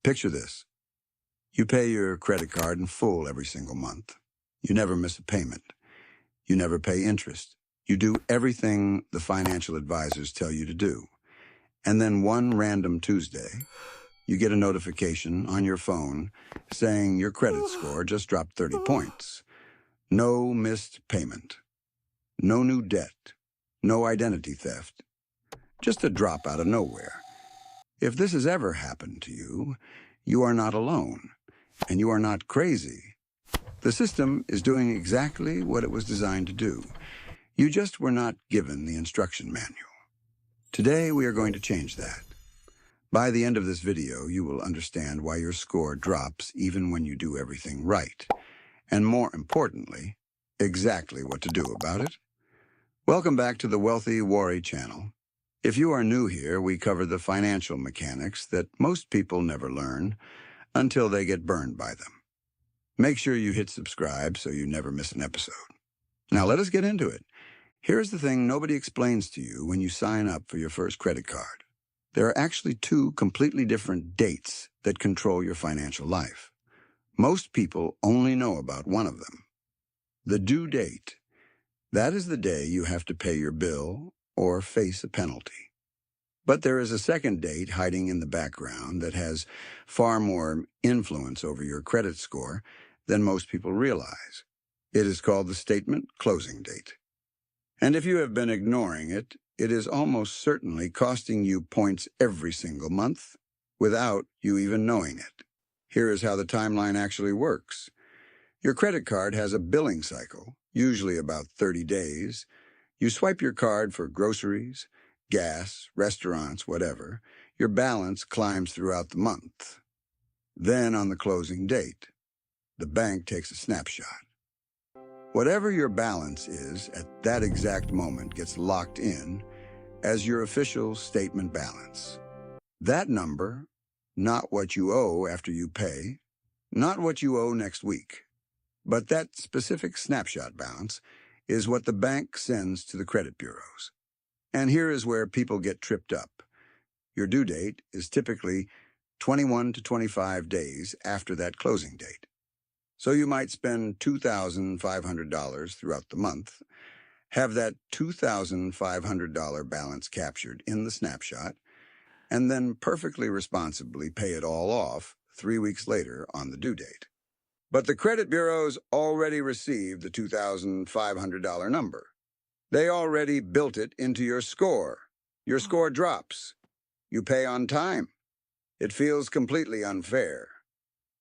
Picture this. You pay your credit card in full every single month. You never miss a payment. You never pay interest. You do everything the financial advisors tell you to do. And then one random Tuesday, you get a notification on your phone saying your credit score just dropped 30 points. No missed payment. No new debt. No identity theft. Just a drop out of nowhere. If this has ever happened to you, you are not alone, and you are not crazy. The system is doing exactly what it was designed to do. You just were not given the instruction manual. Today, we are going to change that. By the end of this video, you will understand why your score drops even when you do everything right, and more importantly, exactly what to do about it. Welcome back to the Wealthy Worry channel. If you are new here, we cover the financial mechanics that most people never learn until they get burned by them. Make sure you hit subscribe so you never miss an episode. Now let us get into it. Here's the thing nobody explains to you when you sign up for your first credit card. There are actually two completely different dates that control your financial life. Most people only know about one of them. The due date. That is the day you have to pay your bill or face a penalty. But there is a second date hiding in the background that has far more influence over your credit score than most people realize. It is called the statement closing date. And if you have been ignoring it, it is almost certainly costing you points every single month without you even knowing it. Here is how the timeline actually works. Your credit card has a billing cycle, usually about 30 days. You swipe your card for groceries, gas, restaurants, whatever. Your balance climbs throughout the month. Then on the closing date, the bank takes a snapshot. Whatever your balance is at that exact moment gets locked in as your official statement balance. That number, not what you owe after you pay, not what you owe next week, but that specific snapshot balance is what the bank sends to the credit bureaus. And here is where people get tripped up. Your due date is typically 21 to 25 days after that closing date. So you might spend $2,500 throughout the month, have that $2,500 balance captured in the snapshot, and then perfectly responsibly pay it all off 3 weeks later on the due date. But the credit bureaus already received the $2,500 number. They already built it into your score. Your score drops. You pay on time. It feels completely unfair.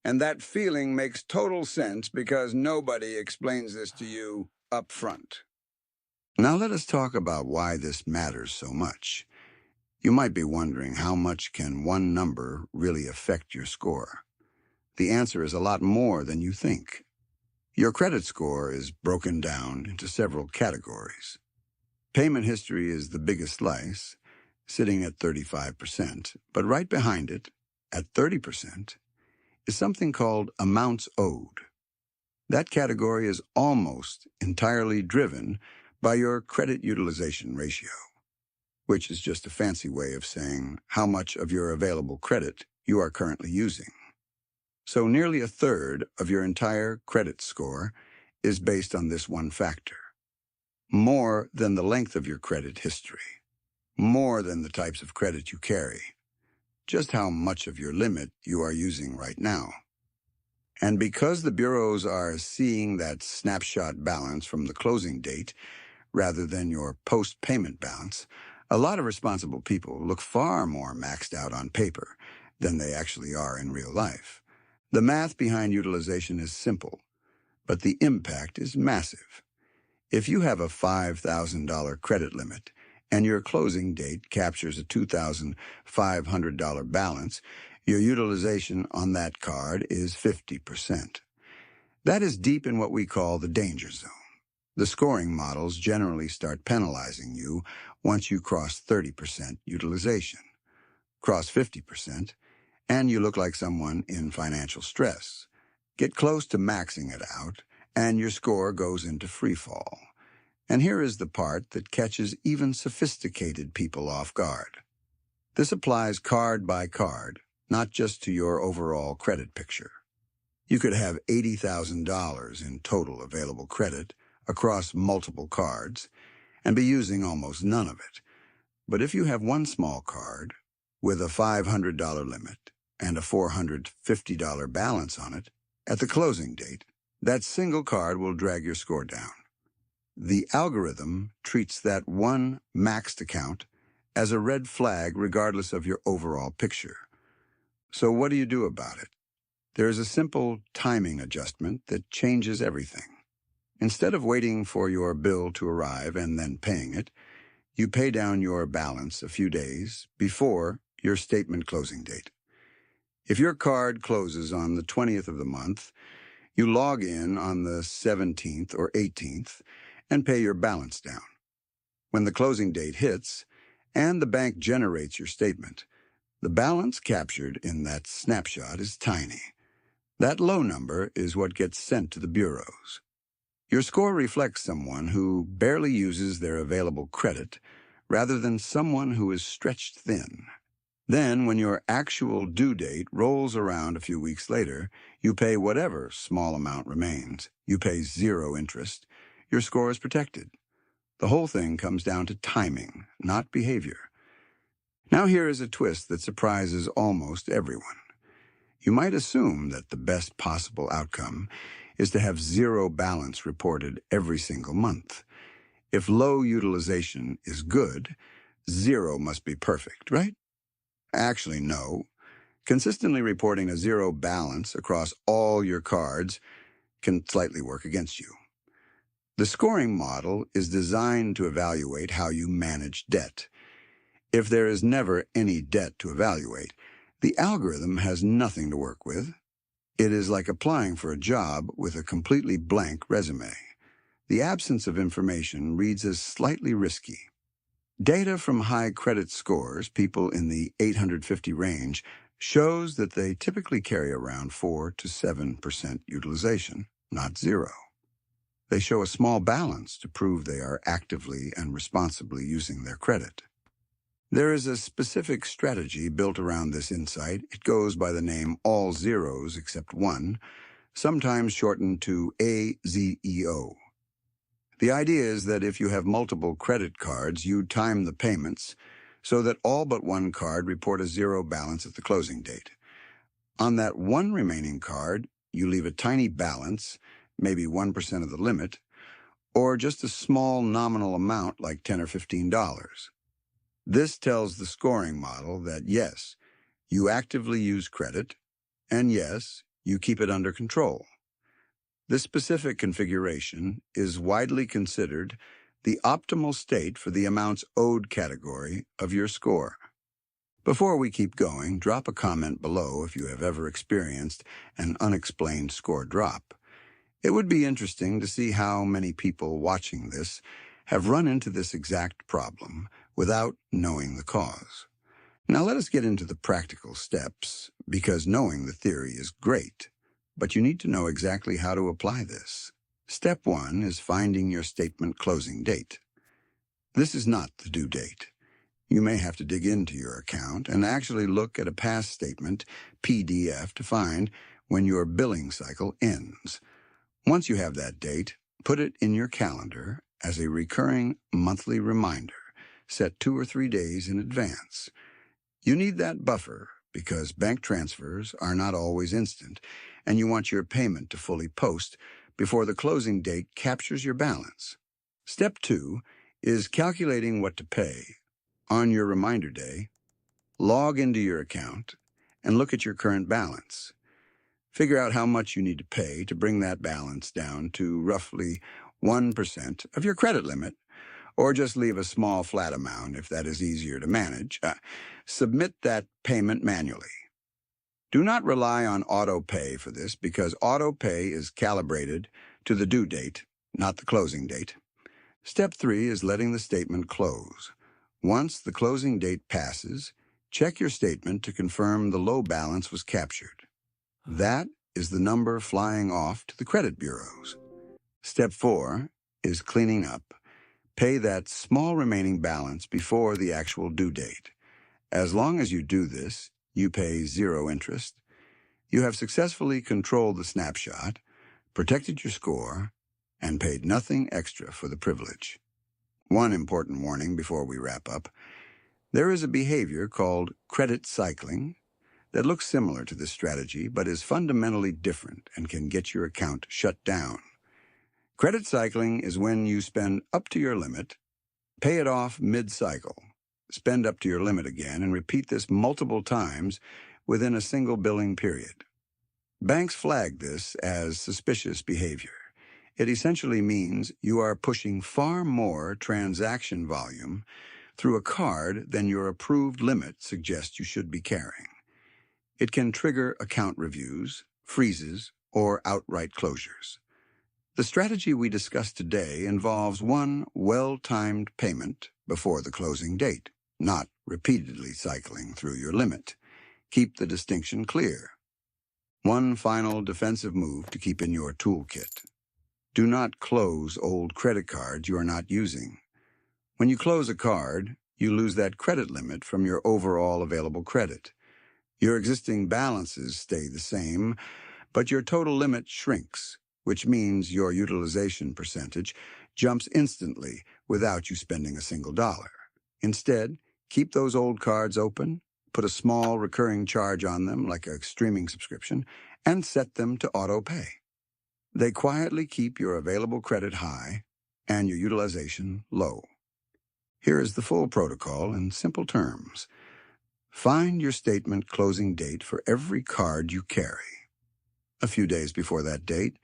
And that feeling makes total sense because nobody explains this to you up front. Now let us talk about why this matters so much. You might be wondering how much can one number really affect your score? The answer is a lot more than you think. Your credit score is broken down into several categories. Payment history is the biggest slice, sitting at 35%, but right behind it, at 30%, is something called amounts owed. That category is almost entirely driven by your credit utilization ratio, which is just a fancy way of saying how much of your available credit you are currently using. So nearly a third of your entire credit score is based on this one factor. More than the length of your credit history. More than the types of credit you carry. Just how much of your limit you are using right now. And because the bureaus are seeing that snapshot balance from the closing date rather than your post-payment balance, a lot of responsible people look far more maxed out on paper than they actually are in real life. The math behind utilization is simple, but the impact is massive. If you have a $5,000 credit limit and your closing date captures a $2,500 balance, your utilization on that card is 50%. That is deep in what we call the danger zone. The scoring models generally start penalizing you once you cross 30% utilization. Cross 50%, and you look like someone in financial stress. Get close to maxing it out, and your score goes into free fall. And here is the part that catches even sophisticated people off guard. This applies card by card, not just to your overall credit picture. You could have $80,000 in total available credit across multiple cards and be using almost none of it. But if you have one small card with a $500 limit and a $450 balance on it at the closing date, that single card will drag your score down. The algorithm treats that one maxed account as a red flag regardless of your overall picture. So what do you do about it? There is a simple timing adjustment that changes everything. Instead of waiting for your bill to arrive and then paying it, you pay down your balance a few days before your statement closing date. If your card closes on the 20th of the month, you log in on the 17th or 18th and pay your balance down. When the closing date hits and the bank generates your statement, the balance captured in that snapshot is tiny. That low number is what gets sent to the bureaus. Your score reflects someone who barely uses their available credit rather than someone who is stretched thin. Then, when your actual due date rolls around a few weeks later, you pay whatever small amount remains. You pay zero interest. Your score is protected. The whole thing comes down to timing, not behavior. Now here is a twist that surprises almost everyone. You might assume that the best possible outcome is to have zero balance reported every single month. If low utilization is good, zero must be perfect, right? Actually, no. Consistently reporting a zero balance across all your cards can slightly work against you. The scoring model is designed to evaluate how you manage debt. If there is never any debt to evaluate, the algorithm has nothing to work with. It is like applying for a job with a completely blank resume. The absence of information reads as slightly risky. Data from high credit scores, people in the 850 range, shows that they typically carry around 4 to 7% utilization, not zero. They show a small balance to prove they are actively and responsibly using their credit. There is a specific strategy built around this insight. It goes by the name all zeros except one, sometimes shortened to AZEO. The idea is that if you have multiple credit cards, you time the payments so that all but one card report a zero balance at the closing date. On that one remaining card, you leave a tiny balance, maybe 1% of the limit, or just a small nominal amount like $10 or $15. This tells the scoring model that yes, you actively use credit, and yes, you keep it under control. This specific configuration is widely considered the optimal state for the amounts owed category of your score. Before we keep going, drop a comment below if you have ever experienced an unexplained score drop. It would be interesting to see how many people watching this have run into this exact problem without knowing the cause. Now let us get into the practical steps, because knowing the theory is great, but you need to know exactly how to apply this. Step 1 is finding your statement closing date. This is not the due date. You may have to dig into your account and actually look at a past statement, PDF, to find when your billing cycle ends. Once you have that date, put it in your calendar as a recurring monthly reminder, set 2 or 3 days in advance. You need that buffer because bank transfers are not always instant, and you want your payment to fully post before the closing date captures your balance. Step 2 is calculating what to pay. On your reminder day, log into your account and look at your current balance. Figure out how much you need to pay to bring that balance down to roughly 1% of your credit limit, or just leave a small flat amount if that is easier to manage. Submit that payment manually. Do not rely on auto pay for this because auto pay is calibrated to the due date, not the closing date. Step 3 is letting the statement close. Once the closing date passes, check your statement to confirm the low balance was captured. That is the number flying off to the credit bureaus. Step 4 is cleaning up. Pay that small remaining balance before the actual due date. As long as you do this, You pay zero interest. You have successfully controlled the snapshot, protected your score, and paid nothing extra for the privilege. One important warning before we wrap up. There is a behavior called credit cycling that looks similar to this strategy but is fundamentally different and can get your account shut down. Credit cycling is when you spend up to your limit, pay it off mid-cycle, spend up to your limit again, and repeat this multiple times within a single billing period. Banks flag this as suspicious behavior. It essentially means you are pushing far more transaction volume through a card than your approved limit suggests you should be carrying. It can trigger account reviews, freezes, or outright closures. The strategy we discussed today involves one well-timed payment before the closing date, not repeatedly cycling through your limit. Keep the distinction clear. One final defensive move to keep in your toolkit. Do not close old credit cards you are not using. When you close a card, you lose that credit limit from your overall available credit. Your existing balances stay the same, but your total limit shrinks, which means your utilization percentage jumps instantly without you spending a single dollar. Instead, keep those old cards open, put a small recurring charge on them like a streaming subscription, and set them to auto-pay. They quietly keep your available credit high and your utilization low. Here is the full protocol in simple terms. Find your statement closing date for every card you carry. A few days before that date,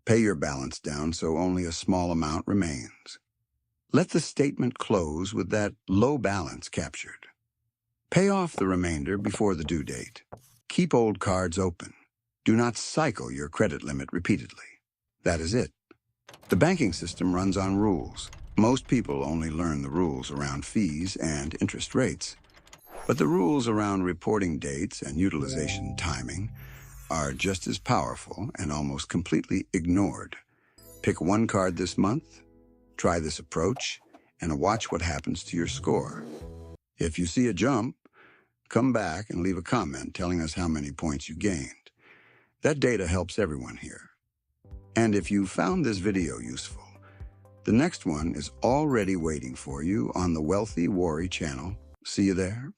pay your balance down so only a small amount remains. Let the statement close with that low balance captured. Pay off the remainder before the due date. Keep old cards open. Do not cycle your credit limit repeatedly. That is it. The banking system runs on rules. Most people only learn the rules around fees and interest rates. But the rules around reporting dates and utilization timing are just as powerful and almost completely ignored. Pick one card this month, try this approach, and watch what happens to your score. If you see a jump, come back and leave a comment telling us how many points you gained. That data helps everyone here. And if you found this video useful, the next one is already waiting for you on the Wealthy Worry channel. See you there.